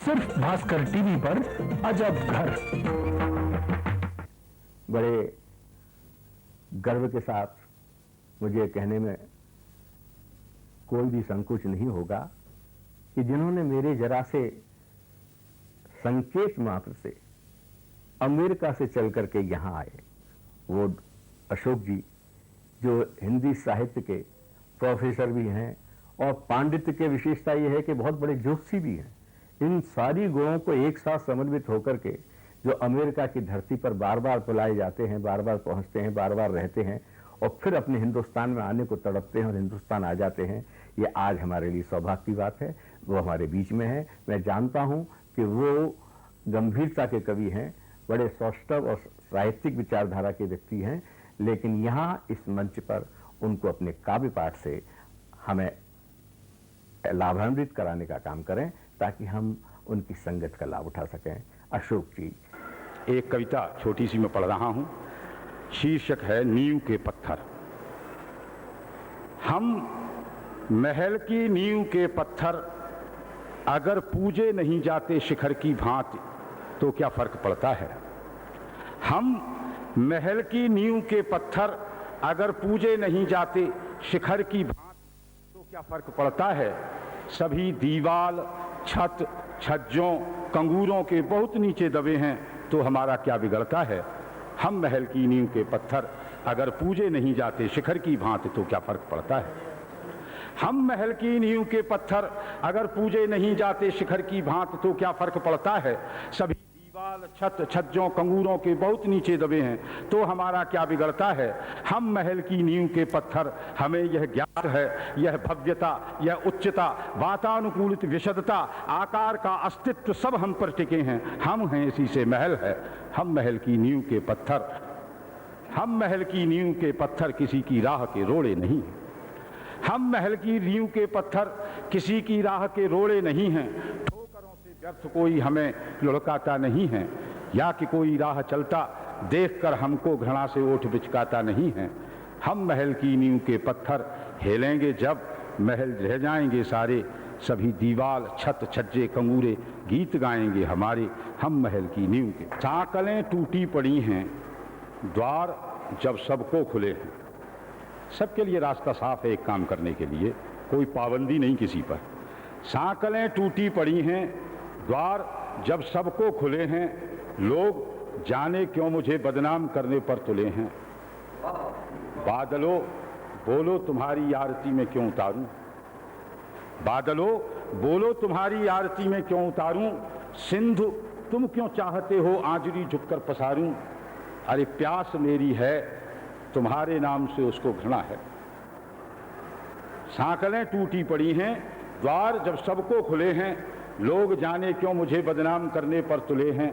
सिर्फ भास्कर टीवी पर अजब घर। बड़े गर्व के साथ मुझे कहने में कोई भी संकोच नहीं होगा कि जिन्होंने मेरे जरा से संकेत मात्र से अमेरिका से चल करके यहां आए, वो अशोक जी जो हिंदी साहित्य के प्रोफेसर भी हैं और पांडित्य के विशेषता ये है कि बहुत बड़े ज्योतिषी भी हैं। इन सारी गुणों को एक साथ समन्वित होकर के जो अमेरिका की धरती पर बार बार बुलाए जाते हैं, बार बार पहुंचते हैं, बार बार रहते हैं और फिर अपने हिंदुस्तान में आने को तड़पते हैं और हिंदुस्तान आ जाते हैं, ये आज हमारे लिए सौभाग्य की बात है। वो हमारे बीच में है। मैं जानता हूं कि वो गंभीरता के कवि हैं, बड़े सौष्ठव और साहित्यिक विचारधारा के व्यक्ति हैं, लेकिन यहाँ इस मंच पर उनको अपने काव्य पाठ से हमें लाभान्वित कराने का काम करें ताकि हम उनकी संगत का लाभ उठा सकें। अशोक जी, एक कविता छोटी सी मैं पढ़ रहा हूं, शीर्षक है नींव के पत्थर। हम महल की नींव के पत्थर अगर पूजे नहीं जाते शिखर की भांति तो क्या फर्क पड़ता है। हम महल की नींव के पत्थर अगर पूजे नहीं जाते शिखर की भांति तो क्या फर्क पड़ता है। सभी दीवाल, छत, छज्जों, कंगूरों के बहुत नीचे दबे हैं तो हमारा क्या बिगड़ता है। हम महल की नींव के पत्थर अगर पूजे नहीं जाते शिखर की भांति तो क्या फर्क पड़ता है। हम महल की नींव के पत्थर अगर पूजे नहीं जाते शिखर की भांति तो क्या फर्क पड़ता है। सभी दीवाल, छत, छज्जों, कंगूरों के बहुत नीचे दबे हैं तो हमारा क्या बिगड़ता है। हम महल की नींव के पत्थर, हमें यह ज्ञात है, यह भव्यता, यह उच्चता, वातानुकूलित विशदता, आकार का अस्तित्व सब हम पर टिके हैं। हम हैं, इसी से महल है। हम महल की नींव के पत्थर, हम महल की नींव के पत्थर किसी की राह के रोड़े नहीं। हम महल की नींव के पत्थर किसी की राह के रोड़े नहीं हैं। ठोकरों से व्यर्थ कोई हमें लुढ़काता नहीं है, या कि कोई राह चलता देखकर हमको घृणा से ओठ बिचकाता नहीं है। हम महल की नींव के पत्थर हिलेंगे जब महल रह जाएंगे सारे, सभी दीवाल, छत, छज्जे, कंगूरे गीत गाएंगे हमारे। हम महल की नींव के सांकलें टूटी पड़ी हैं, द्वार जब सबको खुले हैं। सबके लिए रास्ता साफ है एक काम करने के लिए, कोई पाबंदी नहीं किसी पर। सांकलें टूटी पड़ी हैं, द्वार जब सबको खुले हैं, लोग जाने क्यों मुझे बदनाम करने पर तुले हैं। बादलों बोलो तुम्हारी आरती में क्यों उतारूं, बादलों बोलो तुम्हारी आरती में क्यों उतारूं। सिंधु तुम क्यों चाहते हो आंजरी झुककर पसारूं। अरे प्यास मेरी है तुम्हारे नाम से उसको घृणा है। सांकलें टूटी पड़ी हैं, द्वार जब सबको खुले हैं, लोग जाने क्यों मुझे बदनाम करने पर तुले हैं।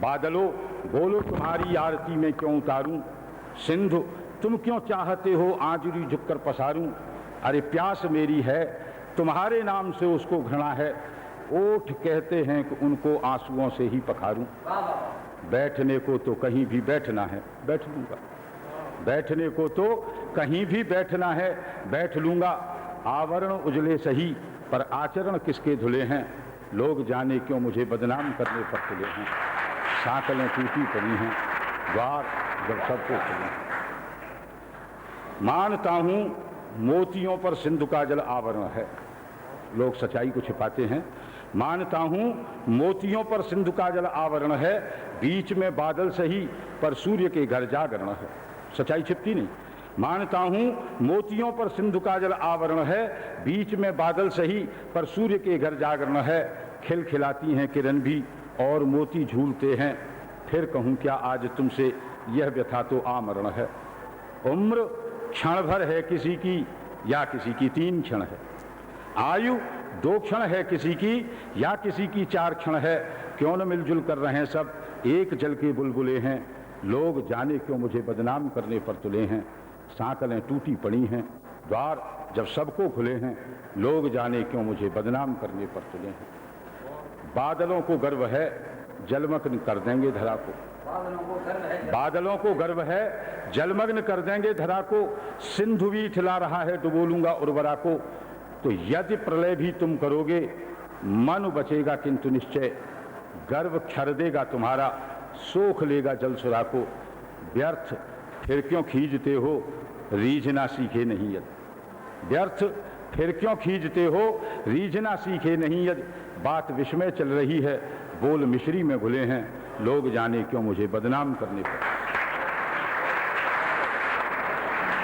बादलों बोलो तुम्हारी आरती में क्यों उतारूं। सिंधु तुम क्यों चाहते हो आंजरी झुककर पसारूं। अरे प्यास मेरी है तुम्हारे नाम से उसको घृणा है। ओठ कहते हैं कि उनको आंसुओं से ही पखारूं। बैठने को तो कहीं भी बैठना है, बैठ लूंगा। बैठने को तो कहीं भी बैठना है, बैठ लूंगा। आवरण उजले सही पर आचरण किसके धुले हैं। लोग जाने क्यों मुझे बदनाम करने पर तुले हैं। सांकलें टूटी पड़ी हैं, द्वार जब सबको खुले हैं। मानता हूं मोतियों पर सिंधु का जल आवरण है, लोग सच्चाई को छिपाते हैं। मानता हूं मोतियों पर सिंधु का जल आवरण है, बीच में बादल सही पर सूर्य के घर जागरण है। सच्चाई छिपती नहीं। मानता हूं मोतियों पर सिंधु का जल आवरण है, बीच में बादल सही पर सूर्य के घर जागरण है। खिलखिलाती हैं किरण भी और मोती झूलते हैं, फिर कहूं क्या आज तुमसे यह व्यथा तो आमरण है। उम्र क्षण भर है किसी की या किसी की 3 क्षण है। आयु 2 क्षण है किसी की या किसी की 4 क्षण है। क्यों न मिलजुल कर रहे हैं सब, एक जल के बुलबुले हैं। लोग जाने क्यों मुझे बदनाम करने पर तुले हैं। सांकलें टूटी पड़ी हैं, द्वार जब सबको खुले हैं। लोग जाने क्यों मुझे बदनाम करने पर तुले हैं। बादलों को गर्व है जलमग्न कर देंगे धरा को। बादलों को गर्व है जलमग्न कर देंगे धरा को। सिंधु भी ठिला रहा है डुबो लूंगा उर्वरा को। तो यदि प्रलय भी तुम करोगे मन बचेगा किंतु निश्चय, गर्व क्षर देगा तुम्हारा, सोख लेगा जल सुरा को। व्यर्थ फिर क्यों खींचते हो, रीझना सीखे नहीं यदि। व्यर्थ फिर क्यों खींचते हो, रीझना सीखे नहीं यदि। बात विस्मय चल रही है, बोल मिश्री में घुले हैं, लोग जाने क्यों मुझे बदनाम करने पर।